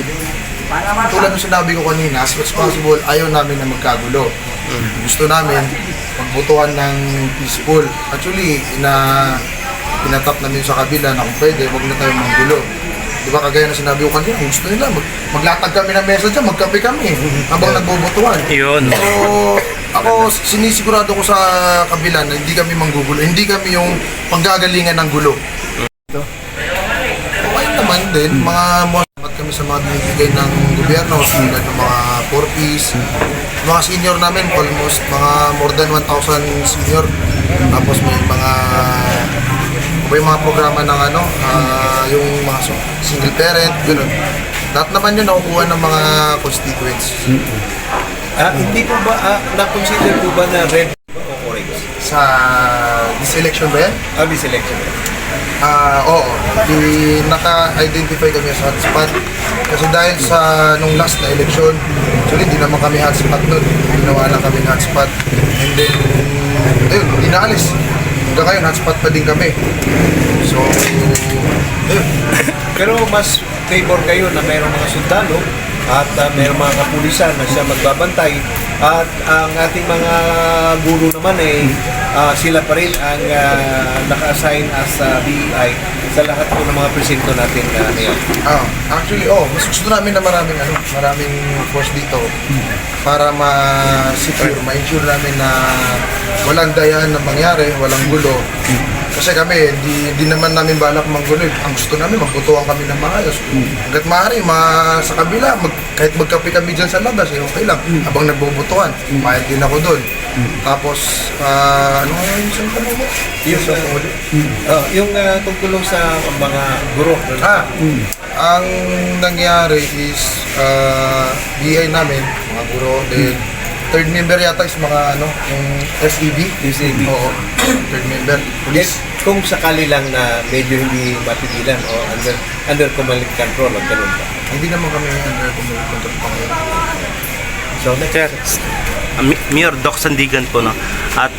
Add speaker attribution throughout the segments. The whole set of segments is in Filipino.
Speaker 1: namin, tulad ng sinabi ko kanina, as much as possible, ayaw namin na magkagulo. Gusto namin magbutuhan ng peaceful. Actually, pinatap namin sa kabila na kung pwede, wag na tayong manggulo. Di ba kagaya na sinabi ko kanina, gusto nila, maglatag kami ng mesa dyan, magkape kami habang nagbubutuhan.
Speaker 2: Yun.
Speaker 1: So, ako sinisigurado ko sa kabila na hindi kami manggugulo, hindi kami yung panggagalingan ng gulo. Okay naman din, salamat kami sa mga binibigay ng gobyerno, tulad ng mga 4Ps, mga senior namin, almost mga more than 1,000 senior. Tapos may mga programa ng yung mga single parent, gano'n. Lahat naman yun nakukuha ng mga constituents.
Speaker 3: Hindi po ba, na-consider po ba na red o orange?
Speaker 1: Sa this election ba yan?
Speaker 3: This election.
Speaker 1: Oo. Naka-identify kami sa hotspot. Kasi dahil sa nung last na election, actually hindi naman kami hotspot nun. Ginawa lang kami hotspot. And then, ayun, hindi naalis. Hanggang ngayon, hotspot pa din kami. So, ayun.
Speaker 3: Pero mas favor kayo na mayroong mga sundalo at mayroong mga kapulisan na siya magbabantay at ang ating mga guro naman sila pa rin ang naka-assign as BEI sa lahat po ng mga presinto natin ngayon.
Speaker 1: Actually, mas gusto namin na maraming force dito para ma-secure, ma-ensure namin na walang dayan na mangyari, walang gulo. Kasi kami, di naman namin balak manggulo. Ang gusto namin, magbutuhan kami ng maayos. Hanggat maaari, sa kabila, kahit magkape kami dyan sa labas, okay lang. Habang nagbubutuhan, mayag din ako doon. Tapos, ano nga yung isang tanong mo?
Speaker 3: Yung tungkulong sa mga guro.
Speaker 1: Ang nangyari is, BI namin, mga guro, then third member yata is mga yung SEB. Oo, third member.
Speaker 3: Police. Kung sakali lang na medyo hindi mapigilan o under command control o ganun ba?
Speaker 1: Hindi naman kami under command control pa ngayon.
Speaker 3: So,
Speaker 2: Sir, Mayor Doc Sandigan po, no? At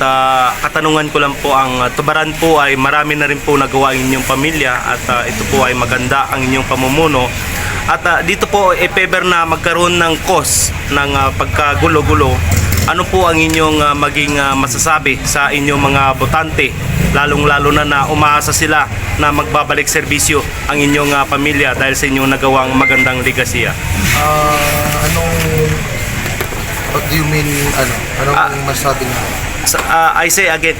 Speaker 2: katanungan ko lang po, ang tubaran po ay marami na rin po nagawa ang inyong pamilya at ito po ay maganda ang inyong pamumuno. At dito po, if ever na magkaroon ng cause ng pagkagulo-gulo, ano po ang inyong maging masasabi sa inyong mga botante, lalong-lalo na umaasa sila na magbabalik serbisyo ang inyong pamilya dahil sa inyong nagawang magandang legasya?
Speaker 1: What do you mean, anong masasabi niyo?
Speaker 2: I say again,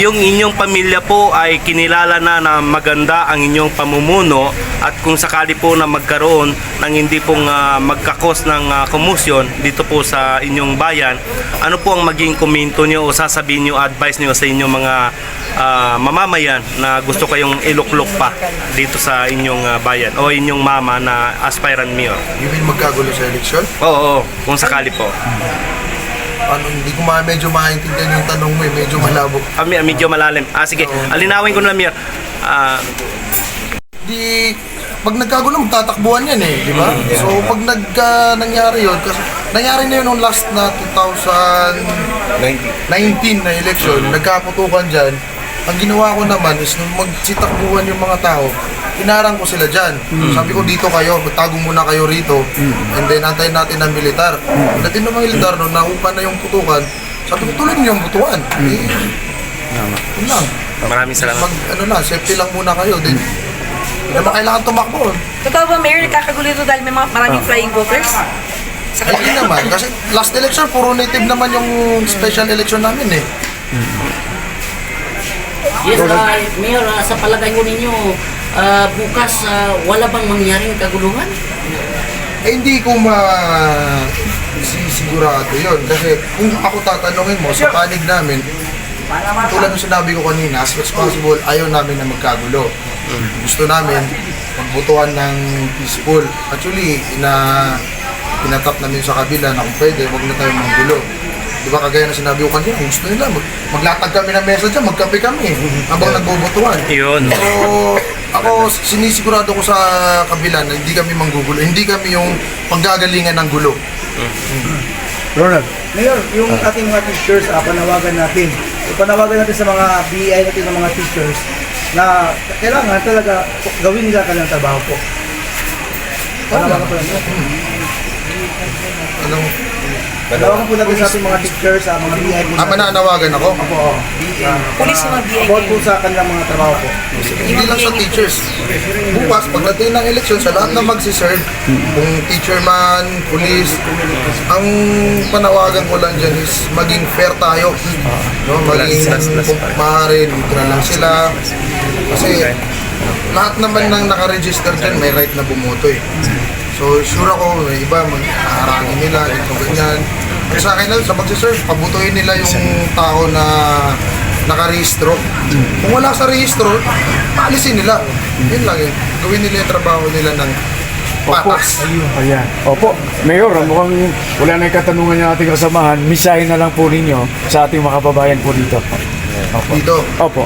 Speaker 2: yung inyong pamilya po ay kinilala na maganda ang inyong pamumuno at kung sakali po na magkaroon ng hindi pong magkakos ng komusyon dito po sa inyong bayan, ano po ang maging komento nyo o sasabihin nyo, advice nyo sa inyong mga mamamayan na gusto kayong iluklok pa dito sa inyong bayan o inyong mama na aspirant mayor?
Speaker 1: You mean magkagulo sa eleksyon?
Speaker 2: Oo, kung sakali po.
Speaker 1: Hindi ko medyo maintindihan yung tanong mo, medyo malabo.
Speaker 2: Medyo malalim. Sige, alinawin ko na, Mayor.
Speaker 1: Pag nagkagulo, magtatakbuhan yan di ba? So, pag nangyari yun, kasi nangyari na yun nung last na 2019 na election, nagkaputukan dyan, ang ginawa ko naman is nung magsitakbuhan yung mga tao, inarang ko sila dyan. Sabi ko, dito kayo, magtago muna kayo rito, and then antayin natin ng militar. Pagdating ng mga militar, nung naupa na yung putukan, sabi ko, tuloy niyo yung putukan. Yun lang.
Speaker 2: Maraming salamat.
Speaker 1: Safety lang muna kayo, then hindi naman kailangan tumakbo.
Speaker 4: Totoo ba, Mayor, nagkakagulo ito dahil may maraming flying voters?
Speaker 1: Hindi naman, kasi last election, puro native naman yung special election namin
Speaker 5: Yes, Mayor, sa palagay ko ninyo, bukas wala bang mangyaring kaguluhan?
Speaker 1: Hindi ko sigurado yun. Kasi kung ako tatanungin mo, sa panig namin, tulad ng sinabi ko kanina, as much as possible, ayaw namin na magkagulo. Gusto namin magbutuhan ng peaceful. Actually, pinatap namin sa kabila na kung pwede, wag na tayong manggulo. Di ba kagaya na sinabi ko kanina, gusto nila, maglatag kami ng mesa dyan, magkape kami habang nagbubutuhan.
Speaker 2: Yun.
Speaker 1: So, ako sinisigurado ko sa kabila na hindi kami manggugulo, hindi kami yung panggagalingan ng gulo.
Speaker 6: Ronald. Mayor, yung ating mga teachers, panawagan natin sa mga BI natin ng mga teachers na kailangan talaga gawin nila kanilang trabaho po. Panawagan po natin.
Speaker 1: Anong,
Speaker 6: Panawagan po natin sa ating mga teachers, sa mga BI po natin.
Speaker 1: mananawagan ako.
Speaker 6: Opo.
Speaker 4: Police ng mga BI
Speaker 6: About po sa kanilang mga trabaho po.
Speaker 1: Hindi lang sa teachers. Bukas, pagdating ng eleksyon, sa lahat na magsiserve, kung teacher man, police, ang panawagan ko lang dyan is maging fair tayo. No? Maging, kung maaari, dito na lang sila. Kasi lahat naman ng nakaregister dyan, may right na bumoto eh. So, sure ako, may iba, mag-aarangin nila, ito, ganyan. Kaya sa akin lang, sa magsiserve, pabutuin nila yung tao na nakarehistro. Kung wala sa rehistro, paalisin nila. Yun lang yun. Gawin nila yung trabaho nila ng patas.
Speaker 7: Ayan. Opo. Mayor, mukhang wala na yung katanungan ng ating kasamahan. Misahin na lang po ninyo sa ating mga kababayan po dito. Opo.
Speaker 1: Dito.
Speaker 7: Opo.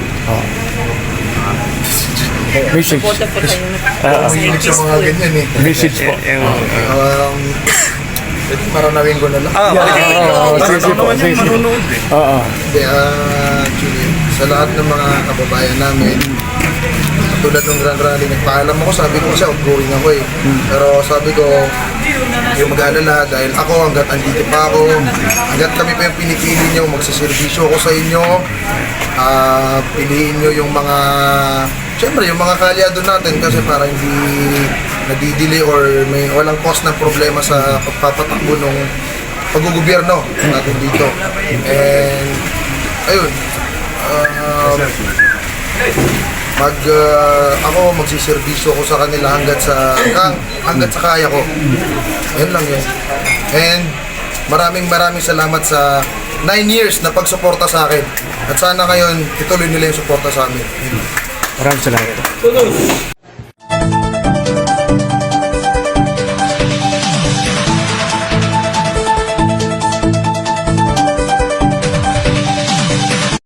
Speaker 7: Message.
Speaker 1: Mahilig sa mga ganyan eh.
Speaker 7: Message po.
Speaker 1: Pwede maranawin ko na lang.
Speaker 7: Sige po. Sige. Oo.
Speaker 1: Hindi, actually, sa lahat ng mga kababayan namin, tulad ng Grand Rally, nagpaalam ako, sabi ko siya, outgoing ako eh. Pero sabi ko, yung mag-alala dahil ako, hanggat andito pa ako, hanggat kami pa yung pinipili nyo, magsaservisyo ako sa inyo, piliin nyo yung mga, syempre yung mga kalyado natin kasi para hindi nadidili or may walang cause ng problema sa pagpapatakbo ng pag-gobyerno natin dito. And, ayun, ako magsiservisyo ko sa kanila hanggat sa kaya ko. Ayun lang yun. And maraming salamat sa 9 years na pagsuporta sa akin. At sana ngayon ituloy nila yung suporta sa amin.
Speaker 7: Maraming salamat.